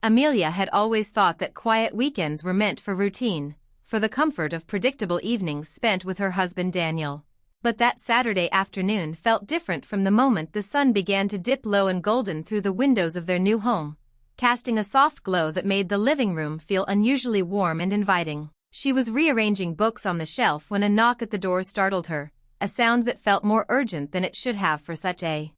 Amelia had always thought that quiet weekends were meant for routine, for the comfort of predictable evenings spent with her husband Daniel. But that Saturday afternoon felt different from the moment the sun began to dip low and golden through the windows of their new home, casting a soft glow that made the living room feel unusually warm and inviting. She was rearranging books on the shelf when a knock at the door startled her, a sound that felt more urgent than it should have for such a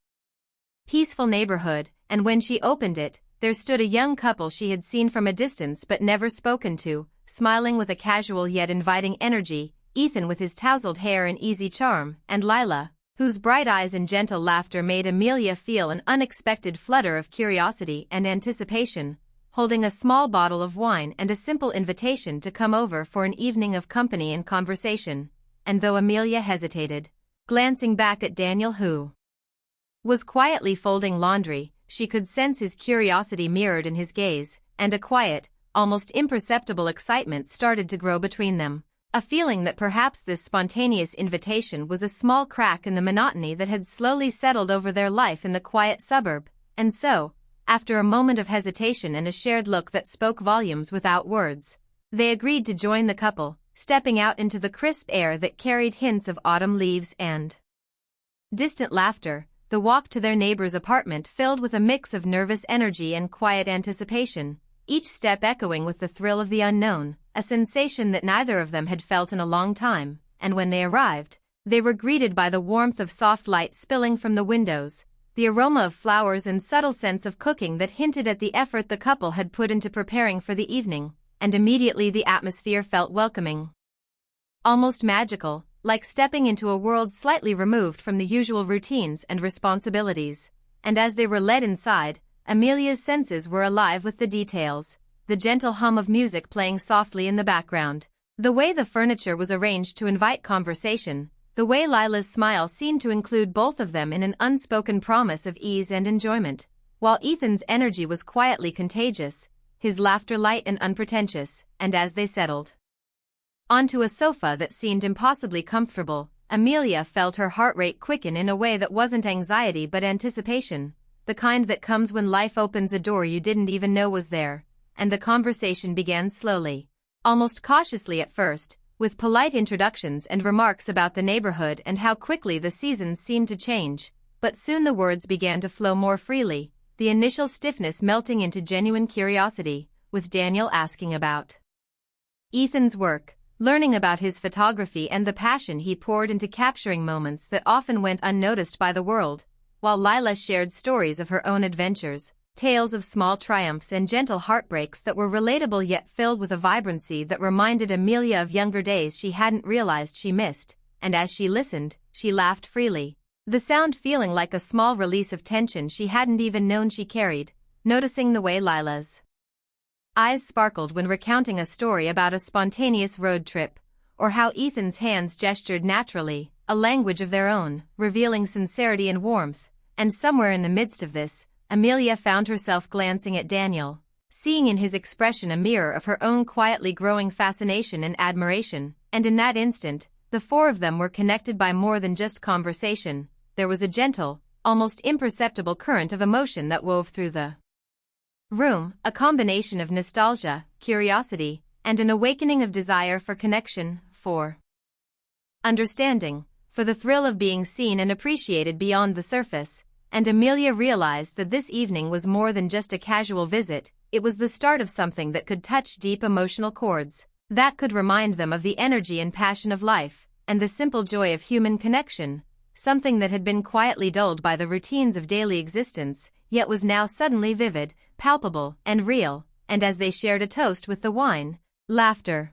peaceful neighborhood, and when she opened it, there stood a young couple she had seen from a distance but never spoken to, smiling with a casual yet inviting energy, Ethan with his tousled hair and easy charm, and Lila, whose bright eyes and gentle laughter made Amelia feel an unexpected flutter of curiosity and anticipation, holding a small bottle of wine and a simple invitation to come over for an evening of company and conversation. And though Amelia hesitated, glancing back at Daniel who was quietly folding laundry, she could sense his curiosity mirrored in his gaze, and a quiet, almost imperceptible excitement started to grow between them, a feeling that perhaps this spontaneous invitation was a small crack in the monotony that had slowly settled over their life in the quiet suburb, and so, after a moment of hesitation and a shared look that spoke volumes without words, they agreed to join the couple, stepping out into the crisp air that carried hints of autumn leaves and distant laughter. The walk to their neighbor's apartment filled with a mix of nervous energy and quiet anticipation, each step echoing with the thrill of the unknown, a sensation that neither of them had felt in a long time, and when they arrived, they were greeted by the warmth of soft light spilling from the windows, the aroma of flowers and subtle sense of cooking that hinted at the effort the couple had put into preparing for the evening, and immediately the atmosphere felt welcoming. Almost magical, like stepping into a world slightly removed from the usual routines and responsibilities, and as they were led inside, Amelia's senses were alive with the details, the gentle hum of music playing softly in the background, the way the furniture was arranged to invite conversation, the way Lila's smile seemed to include both of them in an unspoken promise of ease and enjoyment, while Ethan's energy was quietly contagious, his laughter light and unpretentious, and as they settled onto a sofa that seemed impossibly comfortable, Amelia felt her heart rate quicken in a way that wasn't anxiety but anticipation, the kind that comes when life opens a door you didn't even know was there, and the conversation began slowly, almost cautiously at first, with polite introductions and remarks about the neighborhood and how quickly the seasons seemed to change, but soon the words began to flow more freely, the initial stiffness melting into genuine curiosity, with Daniel asking about Ethan's work, learning about his photography and the passion he poured into capturing moments that often went unnoticed by the world, while Lila shared stories of her own adventures, tales of small triumphs and gentle heartbreaks that were relatable yet filled with a vibrancy that reminded Amelia of younger days she hadn't realized she missed, and as she listened, she laughed freely, the sound feeling like a small release of tension she hadn't even known she carried, noticing the way Lila's eyes sparkled when recounting a story about a spontaneous road trip, or how Ethan's hands gestured naturally, a language of their own, revealing sincerity and warmth, and somewhere in the midst of this, Amelia found herself glancing at Daniel, seeing in his expression a mirror of her own quietly growing fascination and admiration, and in that instant, the four of them were connected by more than just conversation. There was a gentle, almost imperceptible current of emotion that wove through the room, a combination of nostalgia, curiosity, and an awakening of desire for connection, for understanding, for the thrill of being seen and appreciated beyond the surface, and Amelia realized that this evening was more than just a casual visit, it was the start of something that could touch deep emotional chords, that could remind them of the energy and passion of life, and the simple joy of human connection, something that had been quietly dulled by the routines of daily existence, yet was now suddenly vivid, palpable, and real, and as they shared a toast with the wine, laughter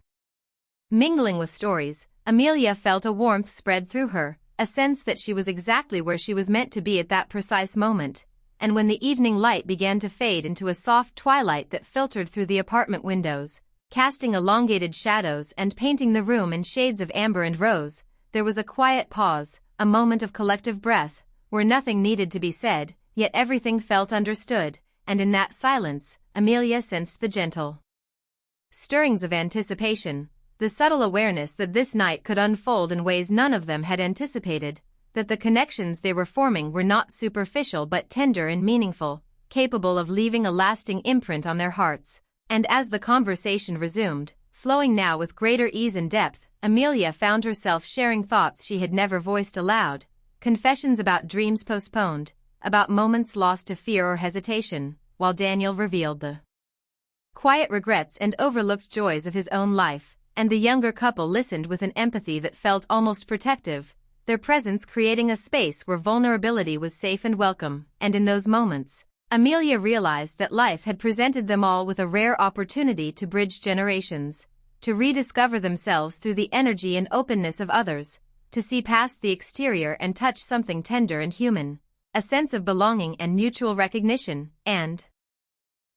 mingling with stories, Amelia felt a warmth spread through her, a sense that she was exactly where she was meant to be at that precise moment, and when the evening light began to fade into a soft twilight that filtered through the apartment windows, casting elongated shadows and painting the room in shades of amber and rose, there was a quiet pause, a moment of collective breath, where nothing needed to be said, yet everything felt understood, and in that silence, Amelia sensed the gentle stirrings of anticipation, the subtle awareness that this night could unfold in ways none of them had anticipated, that the connections they were forming were not superficial but tender and meaningful, capable of leaving a lasting imprint on their hearts. And as the conversation resumed, flowing now with greater ease and depth, Amelia found herself sharing thoughts she had never voiced aloud, confessions about dreams postponed, about moments lost to fear or hesitation, while Daniel revealed the quiet regrets and overlooked joys of his own life, and the younger couple listened with an empathy that felt almost protective, their presence creating a space where vulnerability was safe and welcome. And in those moments, Amelia realized that life had presented them all with a rare opportunity to bridge generations, to rediscover themselves through the energy and openness of others, to see past the exterior and touch something tender and human, a sense of belonging and mutual recognition. And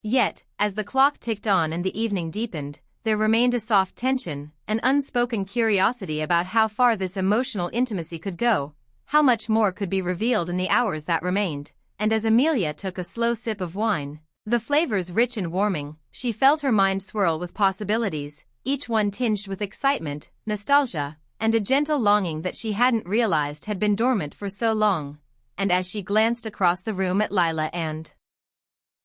yet, as the clock ticked on and the evening deepened, there remained a soft tension, an unspoken curiosity about how far this emotional intimacy could go, how much more could be revealed in the hours that remained. And as Amelia took a slow sip of wine, the flavors rich and warming, she felt her mind swirl with possibilities, each one tinged with excitement, nostalgia, and a gentle longing that she hadn't realized had been dormant for so long. And as she glanced across the room at Lila and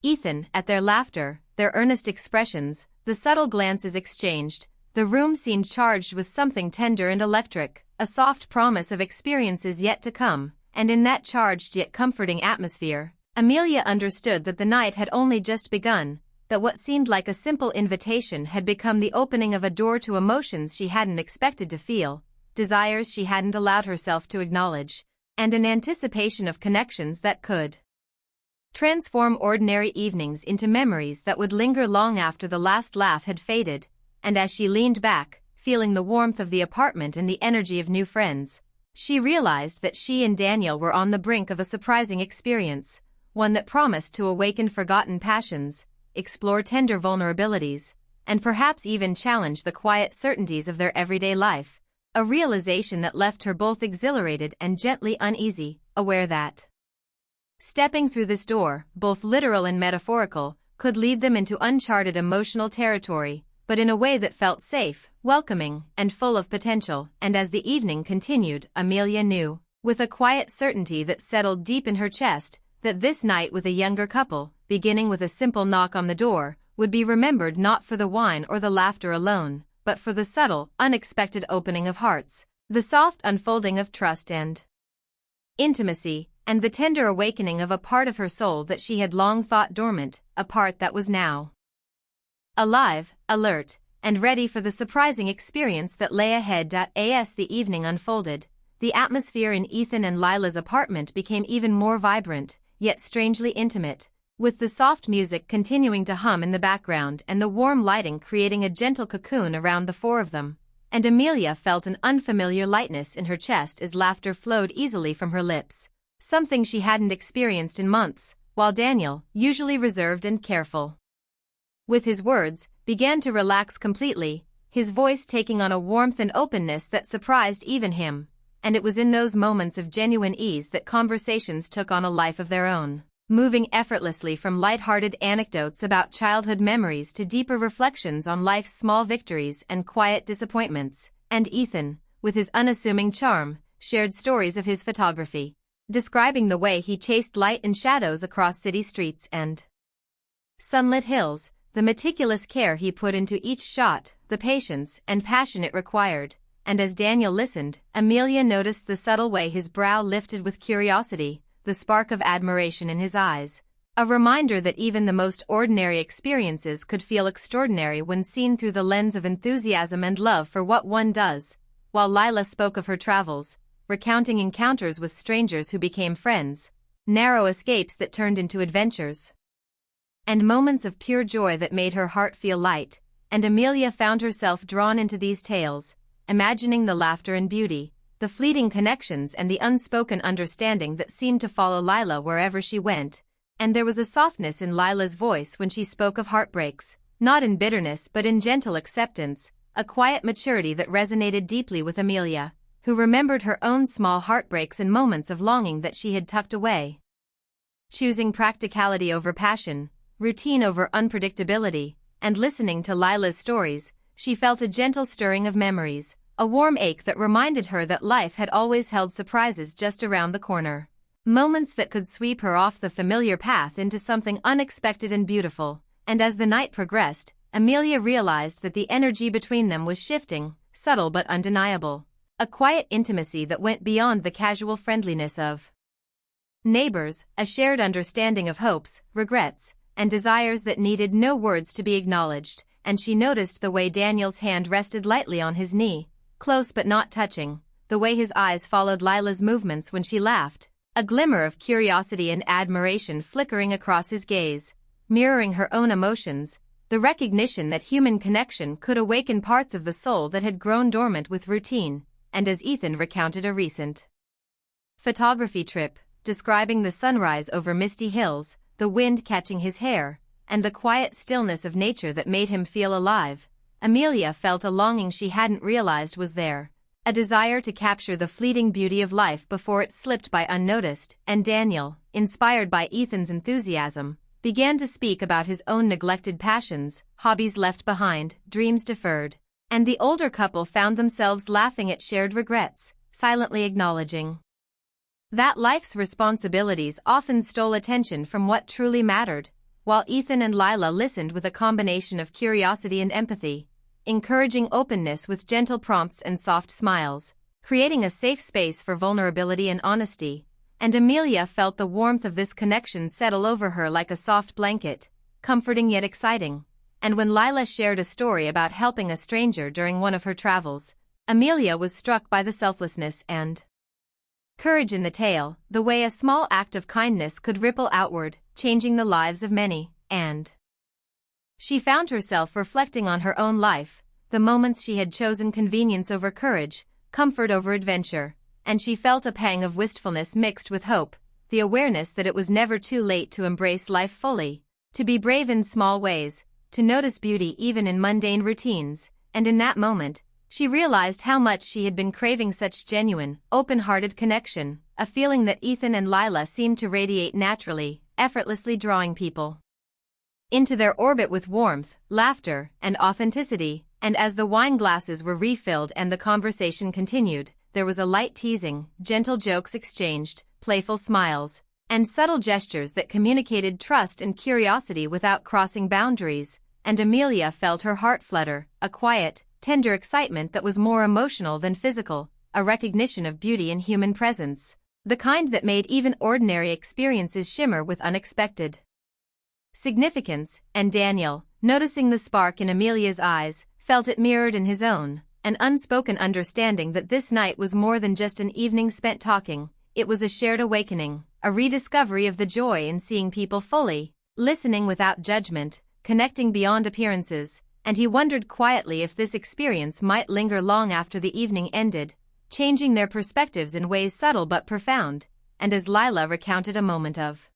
Ethan, at their laughter, their earnest expressions, the subtle glances exchanged, the room seemed charged with something tender and electric, a soft promise of experiences yet to come. And in that charged yet comforting atmosphere, Amelia understood that the night had only just begun, that what seemed like a simple invitation had become the opening of a door to emotions she hadn't expected to feel, desires she hadn't allowed herself to acknowledge, and an anticipation of connections that could transform ordinary evenings into memories that would linger long after the last laugh had faded. And as she leaned back, feeling the warmth of the apartment and the energy of new friends, she realized that she and Daniel were on the brink of a surprising experience, one that promised to awaken forgotten passions, explore tender vulnerabilities, and perhaps even challenge the quiet certainties of their everyday life, a realization that left her both exhilarated and gently uneasy, aware that stepping through this door, both literal and metaphorical, could lead them into uncharted emotional territory, but in a way that felt safe, welcoming, and full of potential. And as the evening continued, Amelia knew, with a quiet certainty that settled deep in her chest, that this night with a younger couple, beginning with a simple knock on the door, would be remembered not for the wine or the laughter alone, but for the subtle, unexpected opening of hearts, the soft unfolding of trust and intimacy, and the tender awakening of a part of her soul that she had long thought dormant, a part that was now alive, alert, and ready for the surprising experience that lay ahead. As the evening unfolded, the atmosphere in Ethan and Lila's apartment became even more vibrant, yet strangely intimate, with the soft music continuing to hum in the background and the warm lighting creating a gentle cocoon around the four of them. And Amelia felt an unfamiliar lightness in her chest as laughter flowed easily from her lips, something she hadn't experienced in months, while Daniel, usually reserved and careful with his words, began to relax completely, his voice taking on a warmth and openness that surprised even him. And it was in those moments of genuine ease that conversations took on a life of their own, moving effortlessly from light-hearted anecdotes about childhood memories to deeper reflections on life's small victories and quiet disappointments. And Ethan, with his unassuming charm, shared stories of his photography, describing the way he chased light and shadows across city streets and sunlit hills, the meticulous care he put into each shot, the patience and passion it required. And as Daniel listened, Amelia noticed the subtle way his brow lifted with curiosity, the spark of admiration in his eyes, a reminder that even the most ordinary experiences could feel extraordinary when seen through the lens of enthusiasm and love for what one does. While Lila spoke of her travels, recounting encounters with strangers who became friends, narrow escapes that turned into adventures, and moments of pure joy that made her heart feel light, and Amelia found herself drawn into these tales, imagining the laughter and beauty, the fleeting connections and the unspoken understanding that seemed to follow Lila wherever she went. And there was a softness in Lila's voice when she spoke of heartbreaks, not in bitterness but in gentle acceptance, a quiet maturity that resonated deeply with Amelia, who remembered her own small heartbreaks and moments of longing that she had tucked away. Choosing practicality over passion, routine over unpredictability, and listening to Lila's stories, she felt a gentle stirring of memories, a warm ache that reminded her that life had always held surprises just around the corner. Moments that could sweep her off the familiar path into something unexpected and beautiful, and as the night progressed, Amelia realized that the energy between them was shifting, subtle but undeniable. A quiet intimacy that went beyond the casual friendliness of neighbors, a shared understanding of hopes, regrets, and desires that needed no words to be acknowledged, and she noticed the way Daniel's hand rested lightly on his knee, close but not touching, the way his eyes followed Lila's movements when she laughed, a glimmer of curiosity and admiration flickering across his gaze, mirroring her own emotions, the recognition that human connection could awaken parts of the soul that had grown dormant with routine, and as Ethan recounted a recent photography trip, describing the sunrise over misty hills, the wind catching his hair, and the quiet stillness of nature that made him feel alive, Amelia felt a longing she hadn't realized was there, a desire to capture the fleeting beauty of life before it slipped by unnoticed, and Daniel, inspired by Ethan's enthusiasm, began to speak about his own neglected passions, hobbies left behind, dreams deferred, and the older couple found themselves laughing at shared regrets, silently acknowledging that life's responsibilities often stole attention from what truly mattered, while Ethan and Lila listened with a combination of curiosity and empathy, encouraging openness with gentle prompts and soft smiles, creating a safe space for vulnerability and honesty, and Amelia felt the warmth of this connection settle over her like a soft blanket, comforting yet exciting. And when Lila shared a story about helping a stranger during one of her travels, Amelia was struck by the selflessness and courage in the tale, the way a small act of kindness could ripple outward, changing the lives of many, and she found herself reflecting on her own life, the moments she had chosen convenience over courage, comfort over adventure, and she felt a pang of wistfulness mixed with hope, the awareness that it was never too late to embrace life fully, to be brave in small ways, to notice beauty even in mundane routines, and in that moment, she realized how much she had been craving such genuine, open-hearted connection, a feeling that Ethan and Lila seemed to radiate naturally, effortlessly drawing people into their orbit with warmth, laughter, and authenticity, and as the wine glasses were refilled and the conversation continued, there was a light teasing, gentle jokes exchanged, playful smiles, and subtle gestures that communicated trust and curiosity without crossing boundaries, and Amelia felt her heart flutter, a quiet, tender excitement that was more emotional than physical, a recognition of beauty in human presence, the kind that made even ordinary experiences shimmer with unexpected significance, and Daniel, noticing the spark in Amelia's eyes, felt it mirrored in his own, an unspoken understanding that this night was more than just an evening spent talking, it was a shared awakening, a rediscovery of the joy in seeing people fully, listening without judgment, connecting beyond appearances, and he wondered quietly if this experience might linger long after the evening ended, changing their perspectives in ways subtle but profound, and as Lila recounted a moment of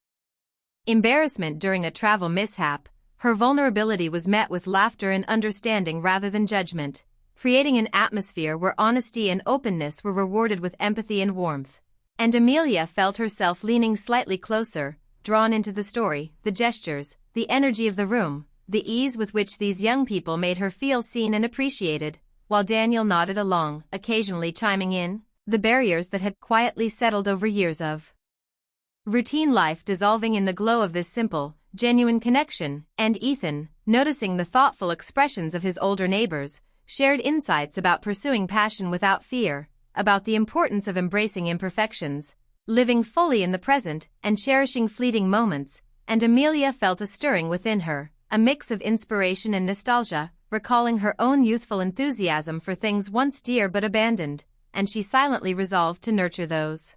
embarrassment during a travel mishap, her vulnerability was met with laughter and understanding rather than judgment, creating an atmosphere where honesty and openness were rewarded with empathy and warmth. And Amelia felt herself leaning slightly closer, drawn into the story, the gestures, the energy of the room, the ease with which these young people made her feel seen and appreciated, while Daniel nodded along, occasionally chiming in, the barriers that had quietly settled over years of routine life dissolving in the glow of this simple, genuine connection, and Ethan, noticing the thoughtful expressions of his older neighbors, shared insights about pursuing passion without fear, about the importance of embracing imperfections, living fully in the present, and cherishing fleeting moments, and Amelia felt a stirring within her, a mix of inspiration and nostalgia, recalling her own youthful enthusiasm for things once dear but abandoned, and she silently resolved to nurture those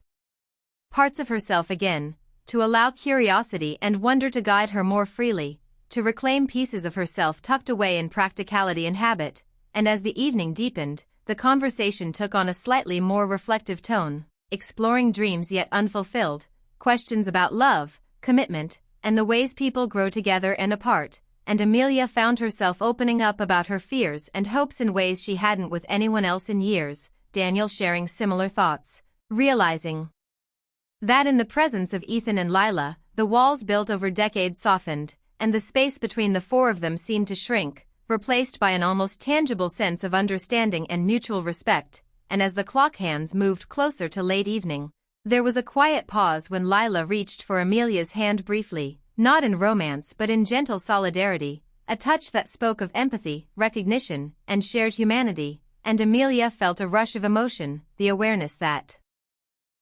parts of herself again, to allow curiosity and wonder to guide her more freely, to reclaim pieces of herself tucked away in practicality and habit, and as the evening deepened, the conversation took on a slightly more reflective tone, exploring dreams yet unfulfilled, questions about love, commitment, and the ways people grow together and apart, and Amelia found herself opening up about her fears and hopes in ways she hadn't with anyone else in years, Daniel sharing similar thoughts, realizing that in the presence of Ethan and Lila, the walls built over decades softened, and the space between the four of them seemed to shrink, replaced by an almost tangible sense of understanding and mutual respect, and as the clock hands moved closer to late evening, There was a quiet pause when Lila reached for Amelia's hand briefly, not in romance but in gentle solidarity, a touch that spoke of empathy, recognition, and shared humanity, and Amelia felt a rush of emotion, the awareness that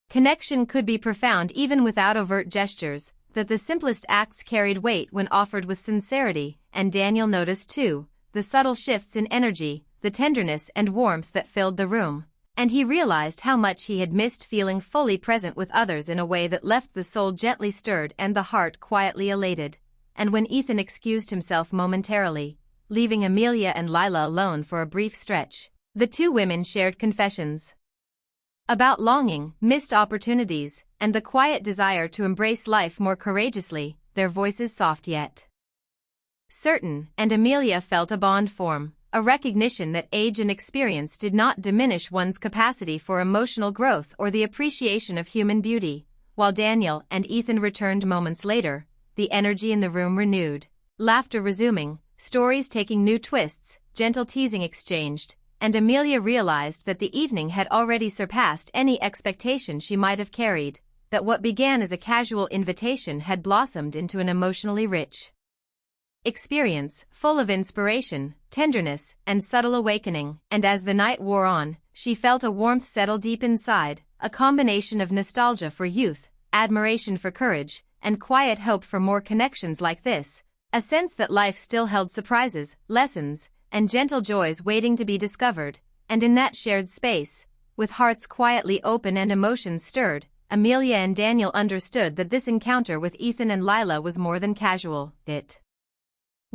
connection could be profound even without overt gestures, that the simplest acts carried weight when offered with sincerity, and Daniel noticed too, the subtle shifts in energy, the tenderness and warmth that filled the room, and he realized how much he had missed feeling fully present with others in a way that left the soul gently stirred and the heart quietly elated. And when Ethan excused himself momentarily, leaving Amelia and Lila alone for a brief stretch, the two women shared confessions about longing, missed opportunities, and the quiet desire to embrace life more courageously, their voices soft yet certain, and Amelia felt a bond form, a recognition that age and experience did not diminish one's capacity for emotional growth or the appreciation of human beauty. While Daniel and Ethan returned moments later, the energy in the room renewed, laughter resuming, stories taking new twists, gentle teasing exchanged, and Amelia realized that the evening had already surpassed any expectation she might have carried, that what began as a casual invitation had blossomed into an emotionally rich experience, full of inspiration, tenderness, and subtle awakening. And as the night wore on, she felt a warmth settle deep inside, a combination of nostalgia for youth, admiration for courage, and quiet hope for more connections like this, a sense that life still held surprises, lessons, and gentle joys waiting to be discovered. And in that shared space, with hearts quietly open and emotions stirred, Amelia and Daniel understood that this encounter with Ethan and Lila was more than casual. It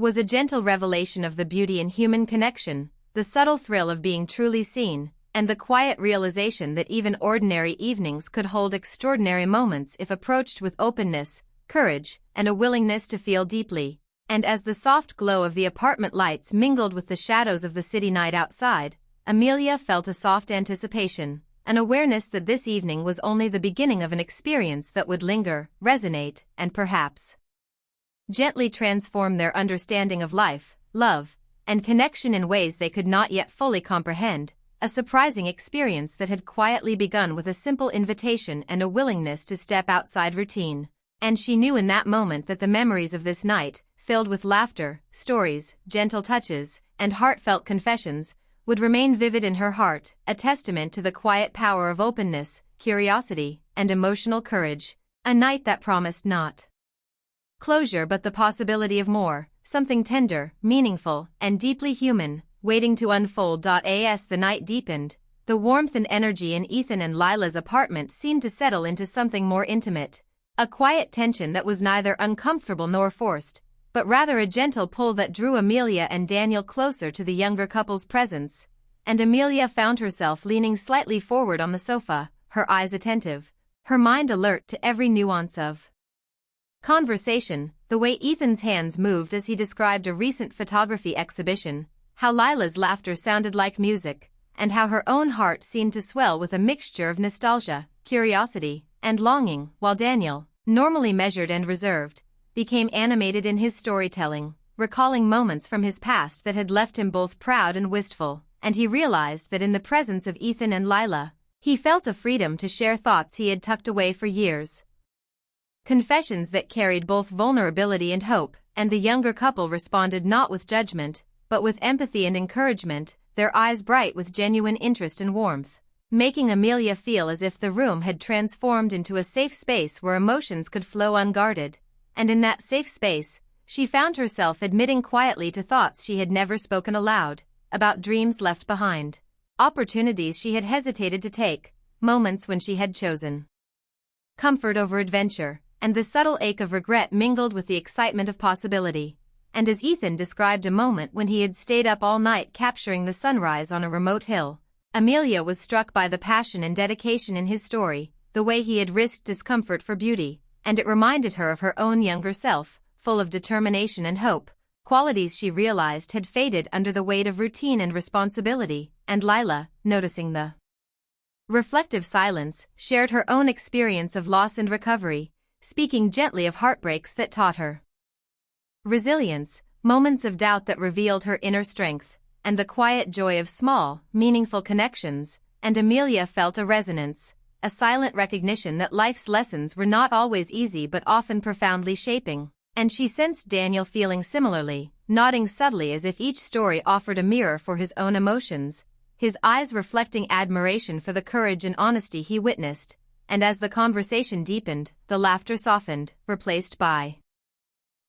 was a gentle revelation of the beauty in human connection, the subtle thrill of being truly seen, and the quiet realization that even ordinary evenings could hold extraordinary moments if approached with openness, courage, and a willingness to feel deeply. And as the soft glow of the apartment lights mingled with the shadows of the city night outside, Amelia felt a soft anticipation, an awareness that this evening was only the beginning of an experience that would linger, resonate, and perhaps gently transform their understanding of life, love, and connection in ways they could not yet fully comprehend, a surprising experience that had quietly begun with a simple invitation and a willingness to step outside routine. And she knew in that moment that the memories of this night, filled with laughter, stories, gentle touches, and heartfelt confessions, would remain vivid in her heart, a testament to the quiet power of openness, curiosity, and emotional courage, a night that promised not closure but the possibility of more, something tender, meaningful, and deeply human, waiting to unfold. As the night deepened, the warmth and energy in Ethan and Lila's apartment seemed to settle into something more intimate, a quiet tension that was neither uncomfortable nor forced, but rather a gentle pull that drew Amelia and Daniel closer to the younger couple's presence. And Amelia found herself leaning slightly forward on the sofa, her eyes attentive, her mind alert to every nuance of conversation, the way Ethan's hands moved as he described a recent photography exhibition, how Lila's laughter sounded like music, and how her own heart seemed to swell with a mixture of nostalgia, curiosity, and longing, while Daniel, normally measured and reserved, became animated in his storytelling, recalling moments from his past that had left him both proud and wistful. And he realized that in the presence of Ethan and Lila, he felt a freedom to share thoughts he had tucked away for years. Confessions that carried both vulnerability and hope, and the younger couple responded not with judgment, but with empathy and encouragement, their eyes bright with genuine interest and warmth, making Amelia feel as if the room had transformed into a safe space where emotions could flow unguarded. And in that safe space, she found herself admitting quietly to thoughts she had never spoken aloud, about dreams left behind, opportunities she had hesitated to take, moments when she had chosen comfort over adventure, and the subtle ache of regret mingled with the excitement of possibility. And as Ethan described a moment when he had stayed up all night capturing the sunrise on a remote hill, Amelia was struck by the passion and dedication in his story, the way he had risked discomfort for beauty, and it reminded her of her own younger self, full of determination and hope, qualities she realized had faded under the weight of routine and responsibility. And Lila, noticing the reflective silence, shared her own experience of loss and recovery, speaking gently of heartbreaks that taught her resilience, moments of doubt that revealed her inner strength, and the quiet joy of small, meaningful connections. And Amelia felt a resonance, a silent recognition that life's lessons were not always easy but often profoundly shaping. And she sensed Daniel feeling similarly, nodding subtly as if each story offered a mirror for his own emotions, his eyes reflecting admiration for the courage and honesty he witnessed. And as the conversation deepened, the laughter softened, replaced by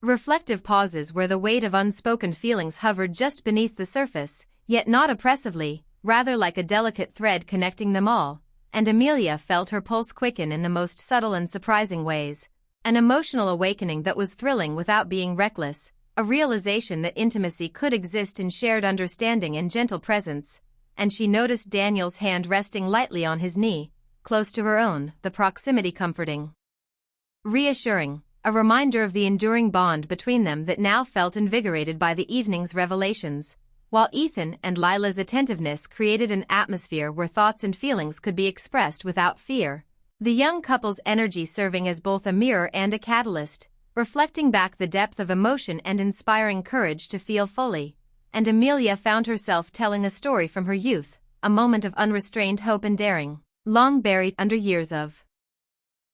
reflective pauses where the weight of unspoken feelings hovered just beneath the surface, yet not oppressively, rather like a delicate thread connecting them all. And Amelia felt her pulse quicken in the most subtle and surprising ways. An emotional awakening that was thrilling without being reckless, a realization that intimacy could exist in shared understanding and gentle presence. And she noticed Daniel's hand resting lightly on his knee, close to her own, the proximity comforting, reassuring, a reminder of the enduring bond between them that now felt invigorated by the evening's revelations, while Ethan and Lila's attentiveness created an atmosphere where thoughts and feelings could be expressed without fear, the young couple's energy serving as both a mirror and a catalyst, reflecting back the depth of emotion and inspiring courage to feel fully. And Amelia found herself telling a story from her youth, a moment of unrestrained hope and daring, long buried under years of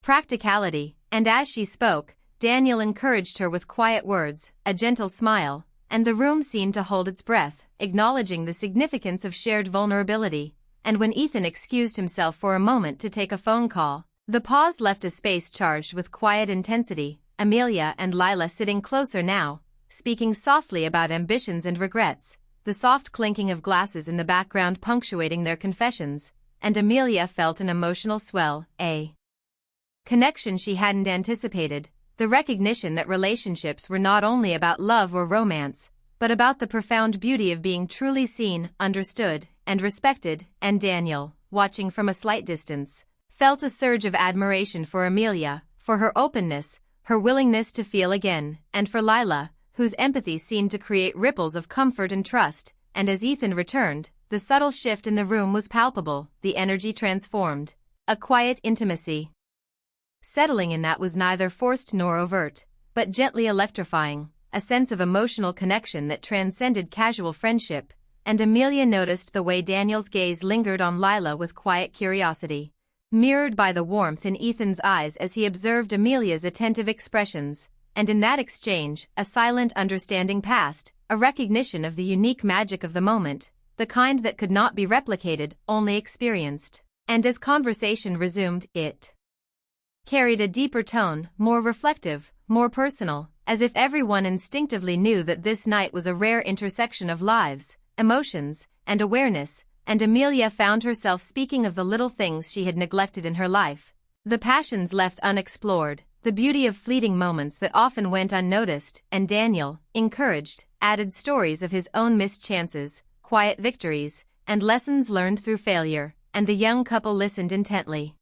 practicality. And as she spoke, Daniel encouraged her with quiet words, a gentle smile, and the room seemed to hold its breath, acknowledging the significance of shared vulnerability. And when Ethan excused himself for a moment to take a phone call, the pause left a space charged with quiet intensity, Amelia and Lila sitting closer now, speaking softly about ambitions and regrets, the soft clinking of glasses in the background punctuating their confessions, and Amelia felt an emotional swell, a connection she hadn't anticipated, the recognition that relationships were not only about love or romance, but about the profound beauty of being truly seen, understood, and respected. And Daniel, watching from a slight distance, felt a surge of admiration for Amelia, for her openness, her willingness to feel again, and for Lila, whose empathy seemed to create ripples of comfort and trust. And as Ethan returned, the subtle shift in the room was palpable, the energy transformed, a quiet intimacy settling in that was neither forced nor overt, but gently electrifying, a sense of emotional connection that transcended casual friendship. And Amelia noticed the way Daniel's gaze lingered on Lila with quiet curiosity, mirrored by the warmth in Ethan's eyes as he observed Amelia's attentive expressions. And in that exchange, a silent understanding passed, a recognition of the unique magic of the moment, the kind that could not be replicated, only experienced. And as conversation resumed, it carried a deeper tone, more reflective, more personal, as if everyone instinctively knew that this night was a rare intersection of lives, emotions, and awareness. And Amelia found herself speaking of the little things she had neglected in her life, the passions left unexplored, the beauty of fleeting moments that often went unnoticed. And Daniel, encouraged, added stories of his own missed chances, quiet victories, and lessons learned through failure, and the young couple listened intently,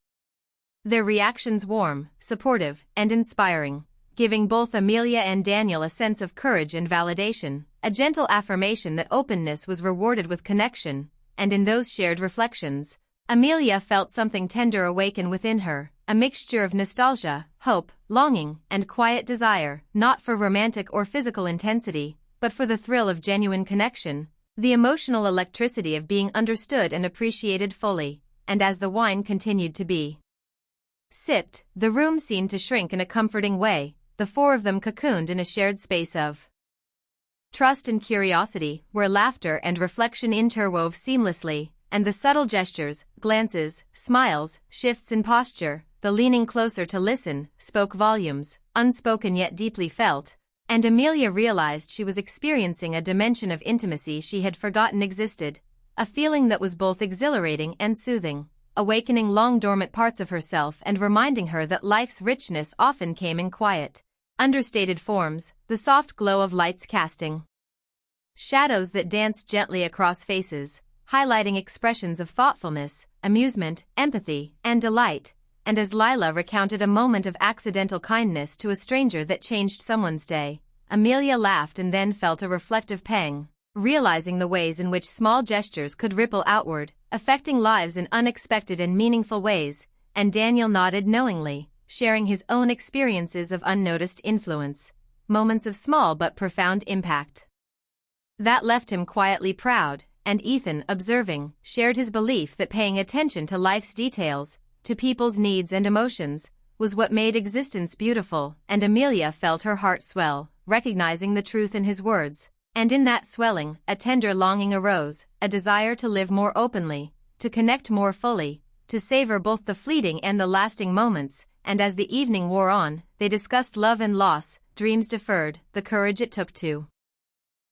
their reactions warm, supportive, and inspiring, giving both Amelia and Daniel a sense of courage and validation, a gentle affirmation that openness was rewarded with connection. And in those shared reflections, Amelia felt something tender awaken within her, a mixture of nostalgia, hope, longing, and quiet desire, not for romantic or physical intensity, but for the thrill of genuine connection, the emotional electricity of being understood and appreciated fully. And as the wine continued to be sipped, the room seemed to shrink in a comforting way, the four of them cocooned in a shared space of trust and curiosity, where laughter and reflection interwove seamlessly, and the subtle gestures, glances, smiles, shifts in posture, the leaning closer to listen, spoke volumes, unspoken yet deeply felt. And Amelia realized she was experiencing a dimension of intimacy she had forgotten existed, a feeling that was both exhilarating and soothing, awakening long-dormant parts of herself and reminding her that life's richness often came in quiet, understated forms, the soft glow of lights casting shadows that danced gently across faces, highlighting expressions of thoughtfulness, amusement, empathy, and delight. And as Lila recounted a moment of accidental kindness to a stranger that changed someone's day, Amelia laughed and then felt a reflective pang, realizing the ways in which small gestures could ripple outward, affecting lives in unexpected and meaningful ways. And Daniel nodded knowingly, sharing his own experiences of unnoticed influence, moments of small but profound impact that left him quietly proud. And Ethan, observing, shared his belief that paying attention to life's details, to people's needs and emotions, was what made existence beautiful, and Amelia felt her heart swell, recognizing the truth in his words. And in that swelling, a tender longing arose, a desire to live more openly, to connect more fully, to savor both the fleeting and the lasting moments. And as the evening wore on, they discussed love and loss, dreams deferred, the courage it took to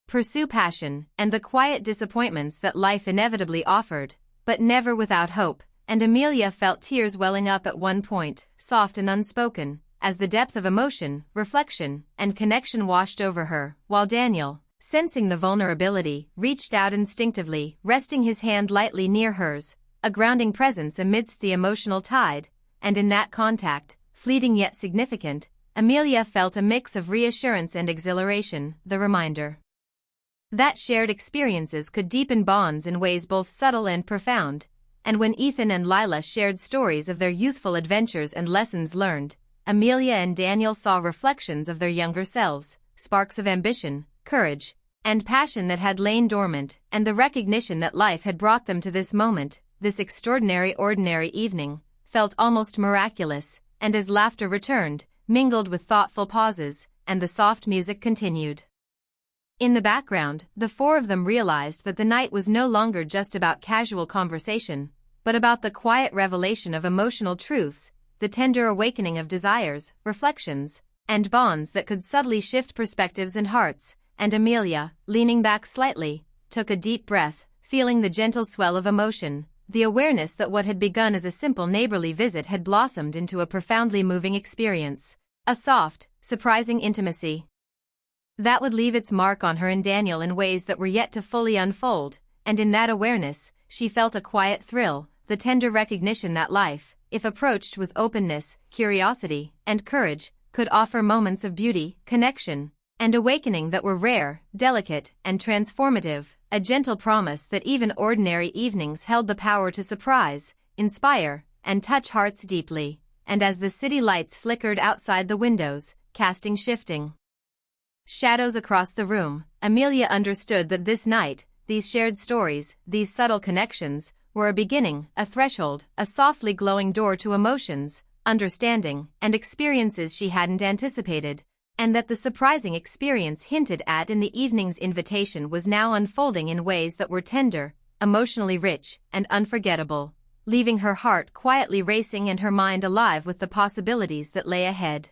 pursue passion, and the quiet disappointments that life inevitably offered, but never without hope. And Amelia felt tears welling up at one point, soft and unspoken, as the depth of emotion, reflection, and connection washed over her, while Daniel, sensing the vulnerability, reached out instinctively, resting his hand lightly near hers, a grounding presence amidst the emotional tide. And in that contact, fleeting yet significant, Amelia felt a mix of reassurance and exhilaration, the reminder that shared experiences could deepen bonds in ways both subtle and profound. And when Ethan and Lila shared stories of their youthful adventures and lessons learned, Amelia and Daniel saw reflections of their younger selves, sparks of ambition, courage, and passion that had lain dormant, and the recognition that life had brought them to this moment, this extraordinary ordinary evening, felt almost miraculous. And as laughter returned, mingled with thoughtful pauses, and the soft music continued in the background, the four of them realized that the night was no longer just about casual conversation, but about the quiet revelation of emotional truths, the tender awakening of desires, reflections, and bonds that could subtly shift perspectives and hearts. And Amelia, leaning back slightly, took a deep breath, feeling the gentle swell of emotion, the awareness that what had begun as a simple neighborly visit had blossomed into a profoundly moving experience, a soft, surprising intimacy that would leave its mark on her and Daniel in ways that were yet to fully unfold. And in that awareness, she felt a quiet thrill, the tender recognition that life, if approached with openness, curiosity, and courage, could offer moments of beauty, connection, and awakening that were rare, delicate, and transformative, a gentle promise that even ordinary evenings held the power to surprise, inspire, and touch hearts deeply. And as the city lights flickered outside the windows, casting shifting shadows across the room, Amelia understood that this night, these shared stories, these subtle connections, were a beginning, a threshold, a softly glowing door to emotions, understanding, and experiences she hadn't anticipated, and that the surprising experience hinted at in the evening's invitation was now unfolding in ways that were tender, emotionally rich, and unforgettable, leaving her heart quietly racing and her mind alive with the possibilities that lay ahead.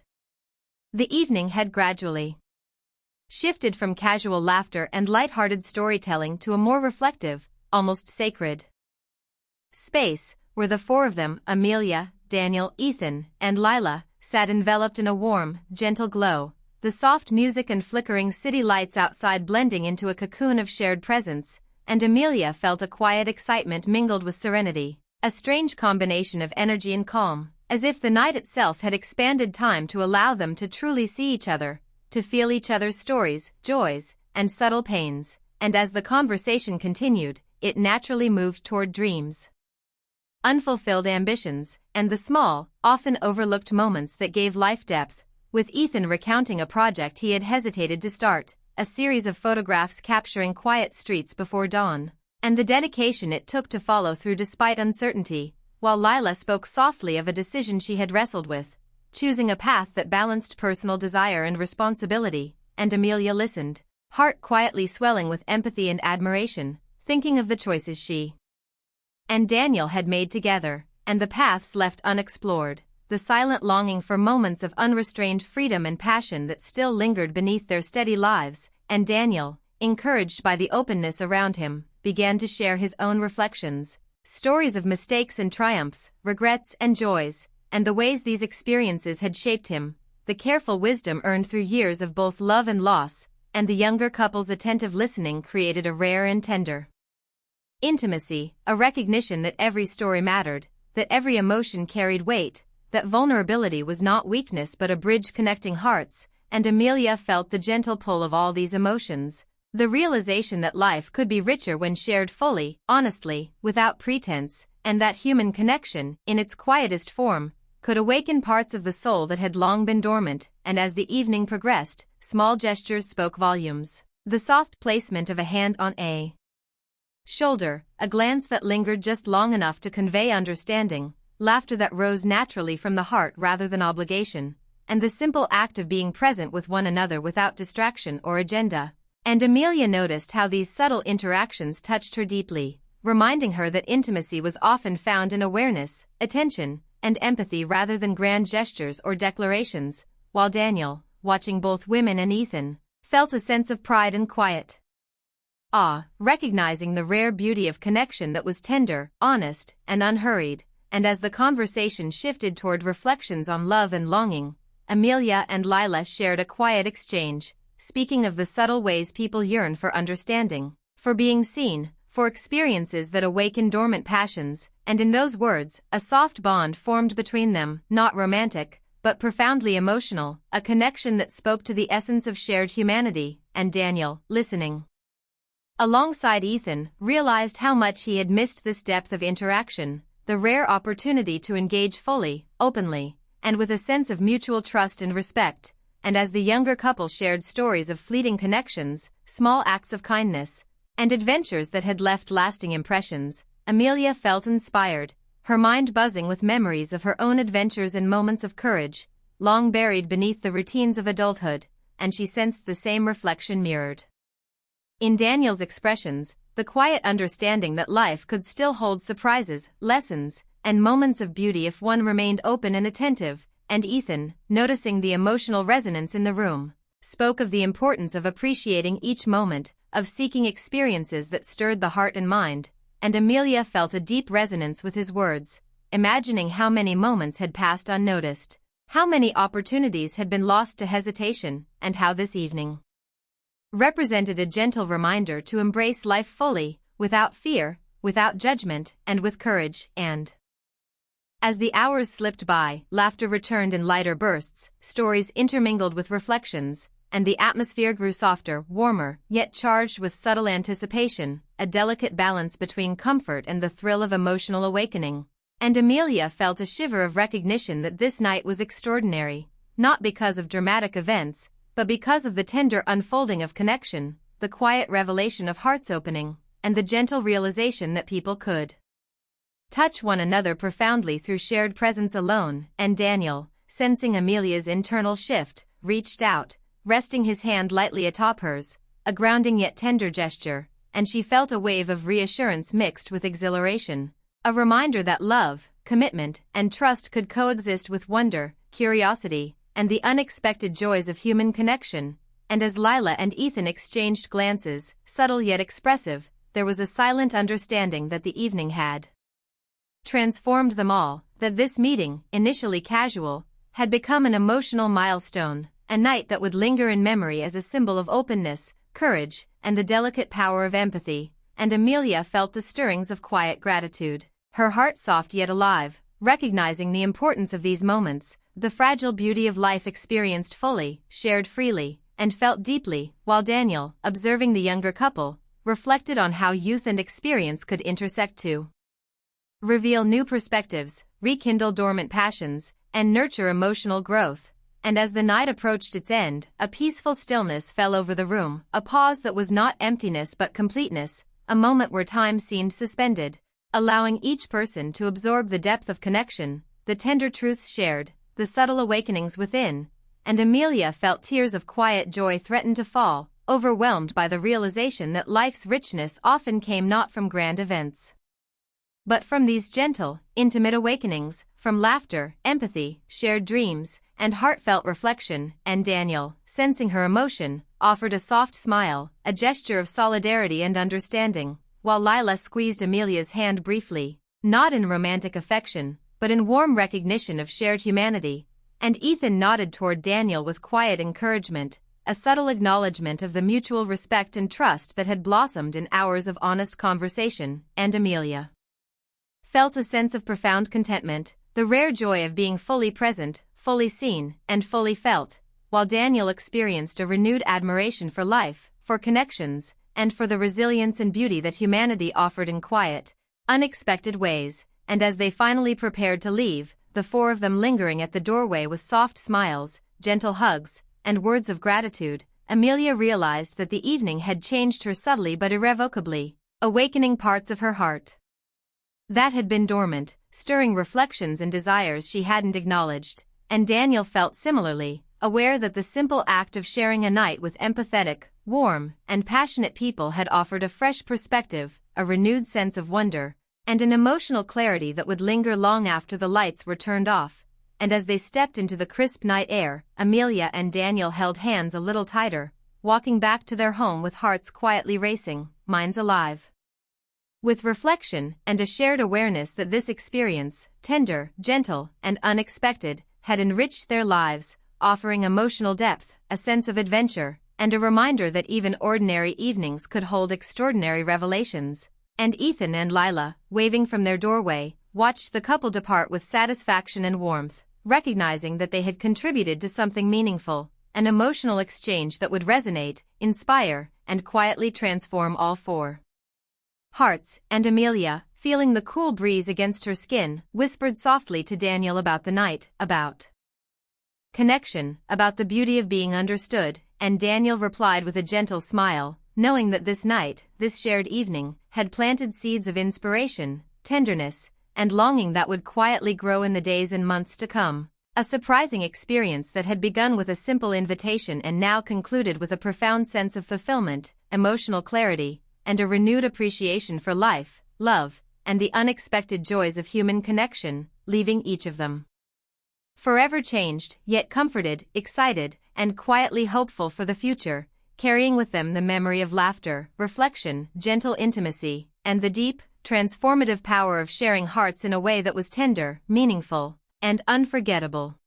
The evening had gradually shifted from casual laughter and light-hearted storytelling to a more reflective, almost sacred space, where the four of them, Amelia, Daniel, Ethan, and Lila, sat enveloped in a warm, gentle glow, the soft music and flickering city lights outside blending into a cocoon of shared presence. And Amelia felt a quiet excitement mingled with serenity, a strange combination of energy and calm, as if the night itself had expanded time to allow them to truly see each other, to feel each other's stories, joys, and subtle pains. And as the conversation continued, it naturally moved toward dreams, unfulfilled ambitions, and the small, often overlooked moments that gave life depth, with Ethan recounting a project he had hesitated to start, a series of photographs capturing quiet streets before dawn, and the dedication it took to follow through despite uncertainty, while Lila spoke softly of a decision she had wrestled with, choosing a path that balanced personal desire and responsibility. And Amelia listened, heart quietly swelling with empathy and admiration, thinking of the choices she and Daniel had made together, and the paths left unexplored, the silent longing for moments of unrestrained freedom and passion that still lingered beneath their steady lives. And Daniel, encouraged by the openness around him, began to share his own reflections, stories of mistakes and triumphs, regrets and joys, and the ways these experiences had shaped him, the careful wisdom earned through years of both love and loss. And the younger couple's attentive listening created a rare and tender intimacy, a recognition that every story mattered, that every emotion carried weight, that vulnerability was not weakness but a bridge connecting hearts. And Amelia felt the gentle pull of all these emotions, the realization that life could be richer when shared fully, honestly, without pretense, and that human connection, in its quietest form, could awaken parts of the soul that had long been dormant. And as the evening progressed, small gestures spoke volumes, the soft placement of a hand on a shoulder, a glance that lingered just long enough to convey understanding, laughter that rose naturally from the heart rather than obligation, and the simple act of being present with one another without distraction or agenda. And Amelia noticed how these subtle interactions touched her deeply, reminding her that intimacy was often found in awareness, attention, and empathy rather than grand gestures or declarations, while Daniel, watching both women and Ethan, felt a sense of pride and quiet awe, recognizing the rare beauty of connection that was tender, honest, and unhurried. And as the conversation shifted toward reflections on love and longing, Amelia and Lila shared a quiet exchange, speaking of the subtle ways people yearn for understanding, for being seen, for experiences that awaken dormant passions, and in those words, a soft bond formed between them, not romantic, but profoundly emotional, a connection that spoke to the essence of shared humanity. And Daniel, listening alongside Ethan, realized how much he had missed this depth of interaction, the rare opportunity to engage fully, openly, and with a sense of mutual trust and respect. And as the younger couple shared stories of fleeting connections, small acts of kindness, and adventures that had left lasting impressions, Amelia felt inspired, her mind buzzing with memories of her own adventures and moments of courage, long buried beneath the routines of adulthood, and she sensed the same reflection mirrored in Daniel's expressions, the quiet understanding that life could still hold surprises, lessons, and moments of beauty if one remained open and attentive. And Ethan, noticing the emotional resonance in the room, spoke of the importance of appreciating each moment, of seeking experiences that stirred the heart and mind. And Amelia felt a deep resonance with his words, imagining how many moments had passed unnoticed, how many opportunities had been lost to hesitation, and how this evening represented a gentle reminder to embrace life fully, without fear, without judgment, and with courage. And as the hours slipped by, laughter returned in lighter bursts, stories intermingled with reflections, and the atmosphere grew softer, warmer, yet charged with subtle anticipation, a delicate balance between comfort and the thrill of emotional awakening. And Amelia felt a shiver of recognition that this night was extraordinary, not because of dramatic events, but because of the tender unfolding of connection, the quiet revelation of hearts opening, and the gentle realization that people could touch one another profoundly through shared presence alone. And Daniel, sensing Amelia's internal shift, reached out, resting his hand lightly atop hers, a grounding yet tender gesture, and she felt a wave of reassurance mixed with exhilaration, a reminder that love, commitment, and trust could coexist with wonder, curiosity, and the unexpected joys of human connection. And as Lila and Ethan exchanged glances, subtle yet expressive, there was a silent understanding that the evening had transformed them all, that this meeting, initially casual, had become an emotional milestone, a night that would linger in memory as a symbol of openness, courage, and the delicate power of empathy. And Amelia felt the stirrings of quiet gratitude, her heart soft yet alive, recognizing the importance of these moments, the fragile beauty of life experienced fully, shared freely, and felt deeply, while Daniel, observing the younger couple, reflected on how youth and experience could intersect to reveal new perspectives, rekindle dormant passions, and nurture emotional growth. And as the night approached its end, a peaceful stillness fell over the room, a pause that was not emptiness but completeness, a moment where time seemed suspended, allowing each person to absorb the depth of connection, the tender truths shared, the subtle awakenings within. And Amelia felt tears of quiet joy threaten to fall, overwhelmed by the realization that life's richness often came not from grand events, but from these gentle, intimate awakenings, from laughter, empathy, shared dreams, and heartfelt reflection. And Daniel, sensing her emotion, offered a soft smile, a gesture of solidarity and understanding, while Lila squeezed Amelia's hand briefly, not in romantic affection, but in warm recognition of shared humanity. And Ethan nodded toward Daniel with quiet encouragement, a subtle acknowledgement of the mutual respect and trust that had blossomed in hours of honest conversation. And Amelia felt a sense of profound contentment, the rare joy of being fully present, fully seen, and fully felt, while Daniel experienced a renewed admiration for life, for connections, and for the resilience and beauty that humanity offered in quiet, unexpected ways. And as they finally prepared to leave, the four of them lingering at the doorway with soft smiles, gentle hugs, and words of gratitude, Amelia realized that the evening had changed her subtly but irrevocably, awakening parts of her heart that had been dormant, stirring reflections and desires she hadn't acknowledged, and Daniel felt similarly, aware that the simple act of sharing a night with empathetic, warm, and passionate people had offered a fresh perspective, a renewed sense of wonder, and an emotional clarity that would linger long after the lights were turned off. And as they stepped into the crisp night air, Amelia and Daniel held hands a little tighter, walking back to their home with hearts quietly racing, minds alive with reflection and a shared awareness that this experience, tender, gentle, and unexpected, had enriched their lives, offering emotional depth, a sense of adventure, and a reminder that even ordinary evenings could hold extraordinary revelations. And Ethan and Lila, waving from their doorway, watched the couple depart with satisfaction and warmth, recognizing that they had contributed to something meaningful, an emotional exchange that would resonate, inspire, and quietly transform all four hearts. And Amelia, feeling the cool breeze against her skin, whispered softly to Daniel about the night, about connection, about the beauty of being understood, and Daniel replied with a gentle smile, knowing that this night, this shared evening, had planted seeds of inspiration, tenderness, and longing that would quietly grow in the days and months to come. A surprising experience that had begun with a simple invitation and now concluded with a profound sense of fulfillment, emotional clarity, and a renewed appreciation for life, love, and the unexpected joys of human connection, leaving each of them forever changed, yet comforted, excited, and quietly hopeful for the future, carrying with them the memory of laughter, reflection, gentle intimacy, and the deep, transformative power of sharing hearts in a way that was tender, meaningful, and unforgettable.